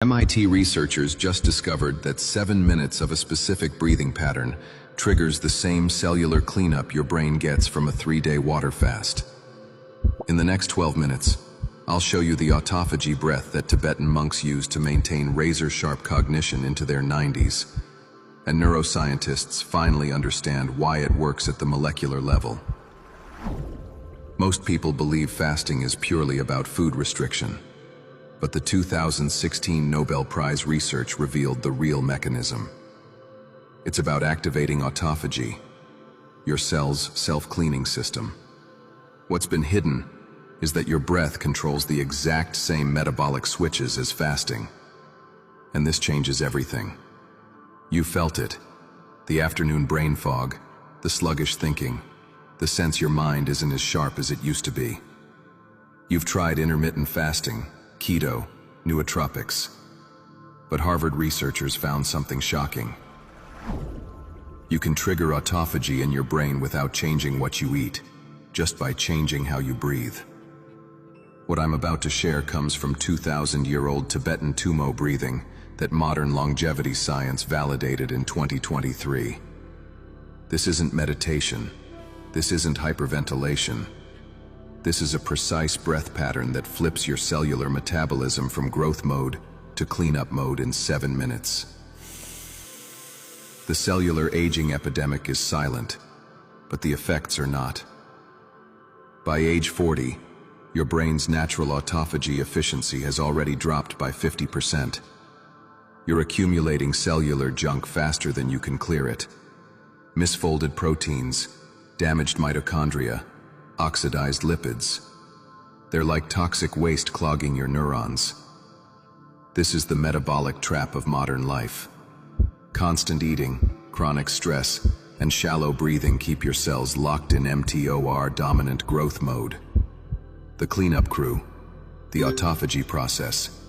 MIT researchers just discovered that 7 minutes of a specific breathing pattern triggers the same cellular cleanup your brain gets from a 3-day water fast. In the next 12 minutes, I'll show you the autophagy breath that Tibetan monks use to maintain razor-sharp cognition into their 90s. And neuroscientists finally understand why it works at the molecular level. Most people believe fasting is purely about food restriction. But the 2016 Nobel Prize research revealed the real mechanism. It's about activating autophagy, your cell's self-cleaning system. What's been hidden is that your breath controls the exact same metabolic switches as fasting. And this changes everything. You felt it. The afternoon brain fog, the sluggish thinking, the sense your mind isn't as sharp as it used to be. You've tried intermittent fasting, keto, nootropics. But Harvard researchers found something shocking. You can trigger autophagy in your brain without changing what you eat, just by changing how you breathe. What I'm about to share comes from 2,000-year-old Tibetan Tummo breathing that modern longevity science validated in 2023. This isn't meditation. This isn't hyperventilation. This is a precise breath pattern that flips your cellular metabolism from growth mode to cleanup mode in 7 minutes. The cellular aging epidemic is silent, but the effects are not. By age 40, your brain's natural autophagy efficiency has already dropped by 50%. You're accumulating cellular junk faster than you can clear it. Misfolded proteins, damaged mitochondria, oxidized lipids. They're like toxic waste clogging your neurons. This is the metabolic trap of modern life. Constant eating, chronic stress, and shallow breathing keep your cells locked in mTOR dominant growth mode. The cleanup crew, the autophagy process,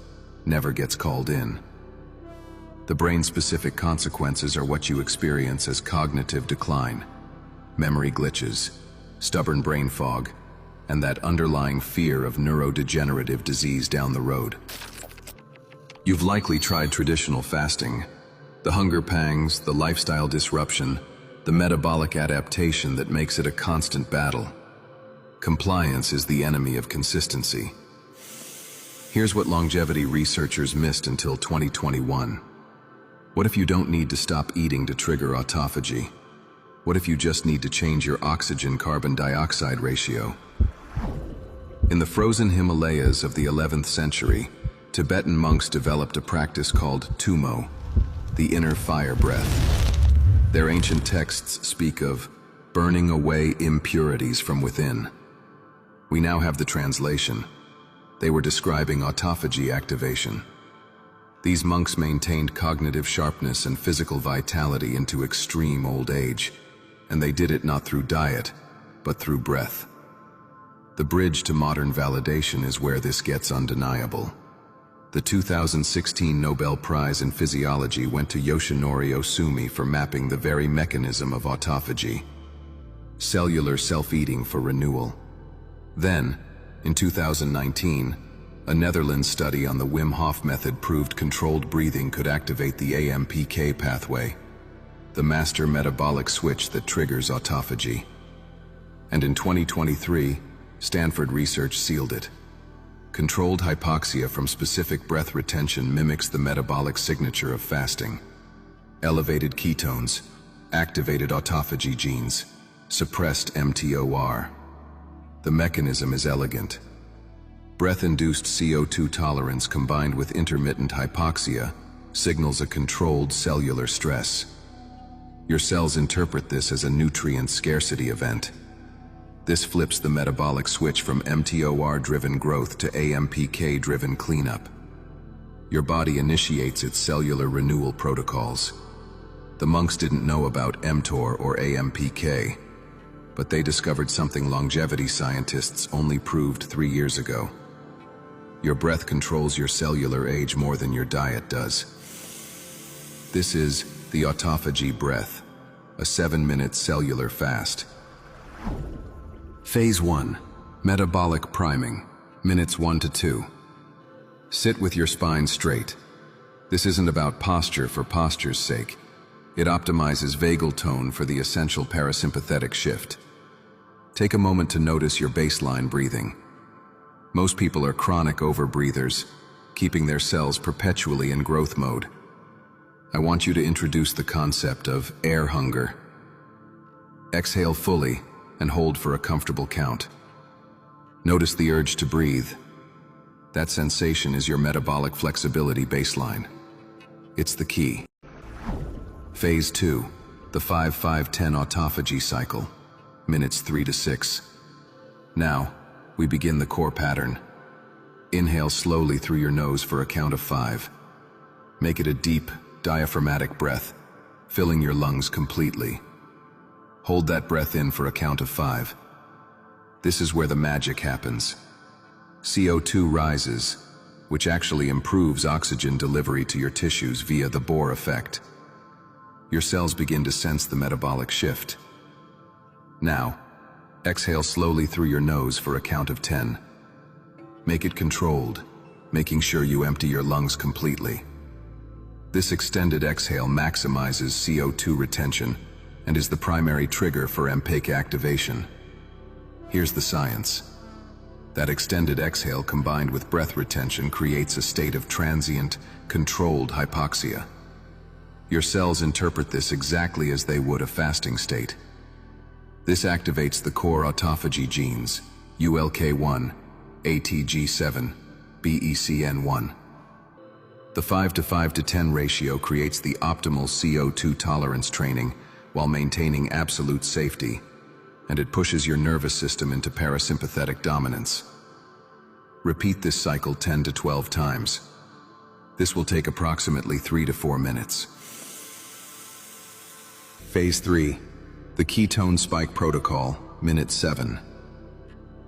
never gets called in. The brain-specific consequences are what you experience as cognitive decline, memory glitches, stubborn brain fog, and that underlying fear of neurodegenerative disease down the road. You've likely tried traditional fasting, the hunger pangs, the lifestyle disruption, the metabolic adaptation that makes it a constant battle. Compliance is the enemy of consistency. Here's what longevity researchers missed until 2021. What if you don't need to stop eating to trigger autophagy? What if you just need to change your oxygen-carbon dioxide ratio? In the frozen Himalayas of the 11th century, Tibetan monks developed a practice called Tummo, the inner fire breath. Their ancient texts speak of burning away impurities from within. We now have the translation. They were describing autophagy activation. These monks maintained cognitive sharpness and physical vitality into extreme old age, and they did it not through diet, but through breath. The bridge to modern validation is where this gets undeniable. The 2016 Nobel Prize in Physiology went to Yoshinori Osumi for mapping the very mechanism of autophagy. Cellular self-eating for renewal. Then, in 2019, a Netherlands study on the Wim Hof method proved controlled breathing could activate the AMPK pathway, the master metabolic switch that triggers autophagy. And in 2023, Stanford research sealed it. Controlled hypoxia from specific breath retention mimics the metabolic signature of fasting. Elevated ketones, activated autophagy genes, suppressed mTOR. The mechanism is elegant. Breath-induced CO2 tolerance combined with intermittent hypoxia signals a controlled cellular stress. Your cells interpret this as a nutrient scarcity event. This flips the metabolic switch from mTOR-driven growth to AMPK-driven cleanup. Your body initiates its cellular renewal protocols. The monks didn't know about mTOR or AMPK, but they discovered something longevity scientists only proved 3 years ago. Your breath controls your cellular age more than your diet does. This is the autophagy breath, a 7-minute cellular fast. Phase 1. Metabolic priming, minutes 1 to 2. Sit with your spine straight. This isn't about posture for posture's sake. It optimizes vagal tone for the essential parasympathetic shift. Take a moment to notice your baseline breathing. Most people are chronic overbreathers, keeping their cells perpetually in growth mode. I want you to introduce the concept of air hunger. Exhale fully and hold for a comfortable count. Notice the urge to breathe. That sensation is your metabolic flexibility baseline. It's the key. Phase 2, the 5-5-10 autophagy cycle, minutes 3 to 6. Now, we begin the core pattern. Inhale slowly through your nose for a count of 5. Make it a deep, diaphragmatic breath, filling your lungs completely. Hold that breath in for a count of 5. This is where the magic happens. CO2 rises, which actually improves oxygen delivery to your tissues via the Bohr effect. Your cells begin to sense the metabolic shift. Now, exhale slowly through your nose for a count of 10. Make it controlled, making sure you empty your lungs completely. This extended exhale maximizes CO2 retention and is the primary trigger for MPAC activation. Here's the science. That extended exhale combined with breath retention creates a state of transient, controlled hypoxia. Your cells interpret this exactly as they would a fasting state. This activates the core autophagy genes, ULK1, ATG7, BECN1. The 5-5-10 ratio creates the optimal CO2 tolerance training while maintaining absolute safety, and it pushes your nervous system into parasympathetic dominance. Repeat this cycle 10 to 12 times. This will take approximately 3 to 4 minutes. Phase 3, the ketone spike protocol, minute 7.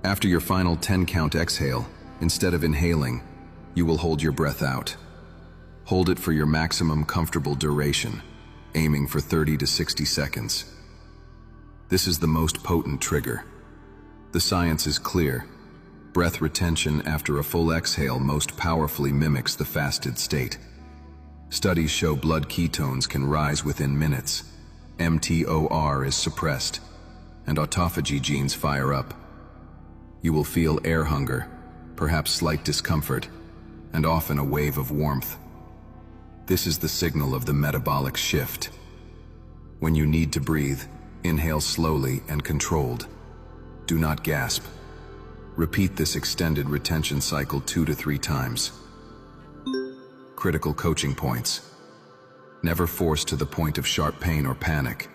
After your final 10-count exhale, instead of inhaling, you will hold your breath out. Hold it for your maximum comfortable duration, aiming for 30 to 60 seconds. This is the most potent trigger. The science is clear. Breath retention after a full exhale most powerfully mimics the fasted state. Studies show blood ketones can rise within minutes. mTOR is suppressed, and autophagy genes fire up. You will feel air hunger, perhaps slight discomfort, and often a wave of warmth. This is the signal of the metabolic shift. When you need to breathe, inhale slowly and controlled. Do not gasp. Repeat this extended retention cycle 2 to 3 times. Critical coaching points. Never force to the point of sharp pain or panic.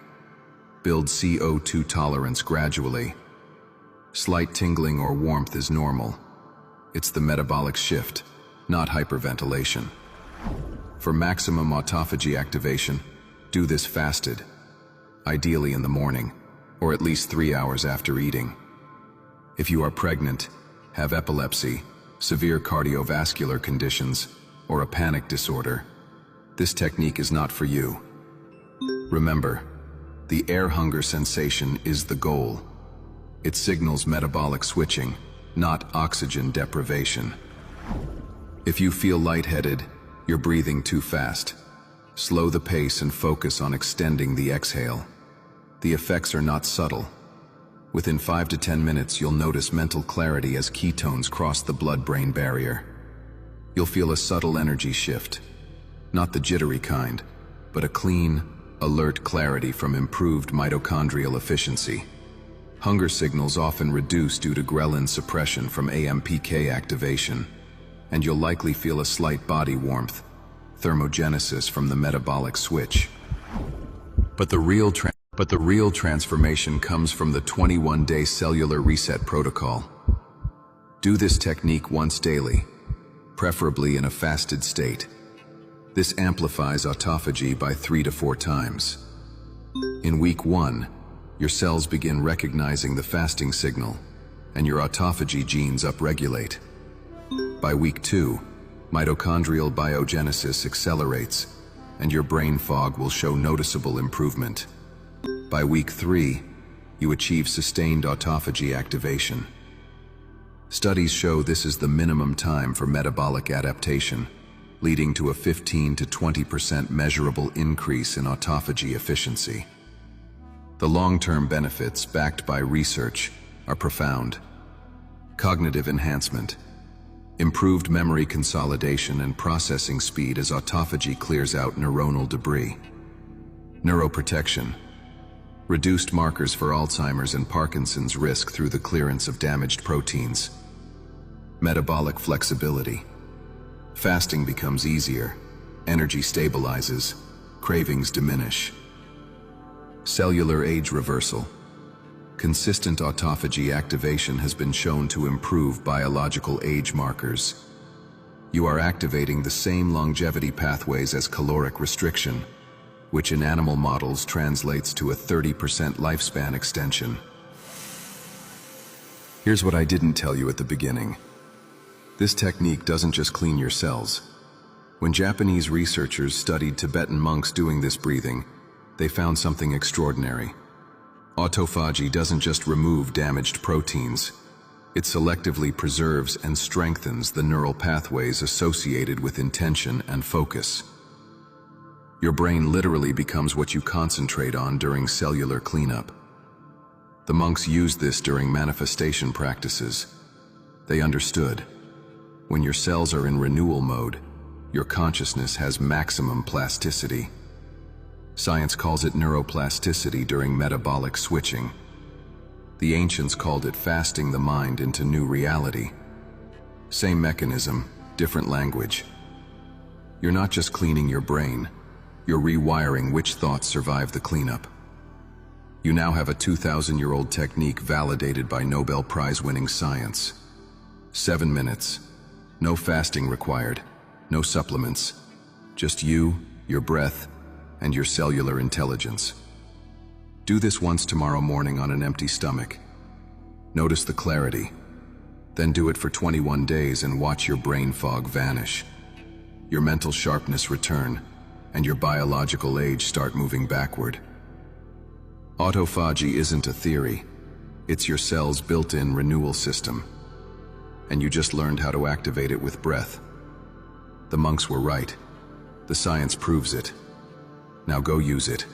Build CO2 tolerance gradually. Slight tingling or warmth is normal. It's the metabolic shift, not hyperventilation. For maximum autophagy activation, do this fasted, ideally in the morning, or at least 3 hours after eating. If you are pregnant, have epilepsy, severe cardiovascular conditions, or a panic disorder, this technique is not for you. Remember, the air hunger sensation is the goal. It signals metabolic switching, not oxygen deprivation. If you feel lightheaded, you're breathing too fast. Slow the pace and focus on extending the exhale. The effects are not subtle. Within 5 to 10 minutes, you'll notice mental clarity as ketones cross the blood-brain barrier. You'll feel a subtle energy shift. Not the jittery kind, but a clean, alert clarity from improved mitochondrial efficiency. Hunger signals often reduce due to ghrelin suppression from AMPK activation, and you'll likely feel a slight body warmth, thermogenesis from the metabolic switch. But the real transformation comes from the 21-day cellular reset protocol. Do this technique once daily, preferably in a fasted state. This amplifies autophagy by 3 to 4 times. In week 1, your cells begin recognizing the fasting signal, and your autophagy genes upregulate. By week 2, mitochondrial biogenesis accelerates, and your brain fog will show noticeable improvement. By week 3, you achieve sustained autophagy activation. Studies show this is the minimum time for metabolic adaptation, leading to a 15 to 20% measurable increase in autophagy efficiency. The long-term benefits, backed by research, are profound. Cognitive enhancement, improved memory consolidation and processing speed as autophagy clears out neuronal debris. Neuroprotection, reduced markers for Alzheimer's and Parkinson's risk through the clearance of damaged proteins. Metabolic flexibility, fasting becomes easier, energy stabilizes, cravings diminish. Cellular age reversal, consistent autophagy activation has been shown to improve biological age markers. You are activating the same longevity pathways as caloric restriction, which in animal models translates to a 30% lifespan extension. Here's what I didn't tell you at the beginning. This technique doesn't just clean your cells. When Japanese researchers studied Tibetan monks doing this breathing, they found something extraordinary. Autophagy doesn't just remove damaged proteins. It selectively preserves and strengthens the neural pathways associated with intention and focus. Your brain literally becomes what you concentrate on during cellular cleanup. The monks used this during manifestation practices. They understood. When your cells are in renewal mode, your consciousness has maximum plasticity. Science calls it neuroplasticity during metabolic switching. The ancients called it fasting the mind into new reality. Same mechanism, different language. You're not just cleaning your brain, you're rewiring which thoughts survive the cleanup. You now have a 2,000-year-old technique validated by Nobel Prize-winning science. 7 minutes. No fasting required, no supplements. Just you, your breath, and your cellular intelligence. Do this once tomorrow morning on an empty stomach. Notice the clarity. Then do it for 21 days and watch your brain fog vanish. Your mental sharpness return, and your biological age start moving backward. Autophagy isn't a theory. It's your cell's built-in renewal system. And you just learned how to activate it with breath. The monks were right. The science proves it. Now go use it.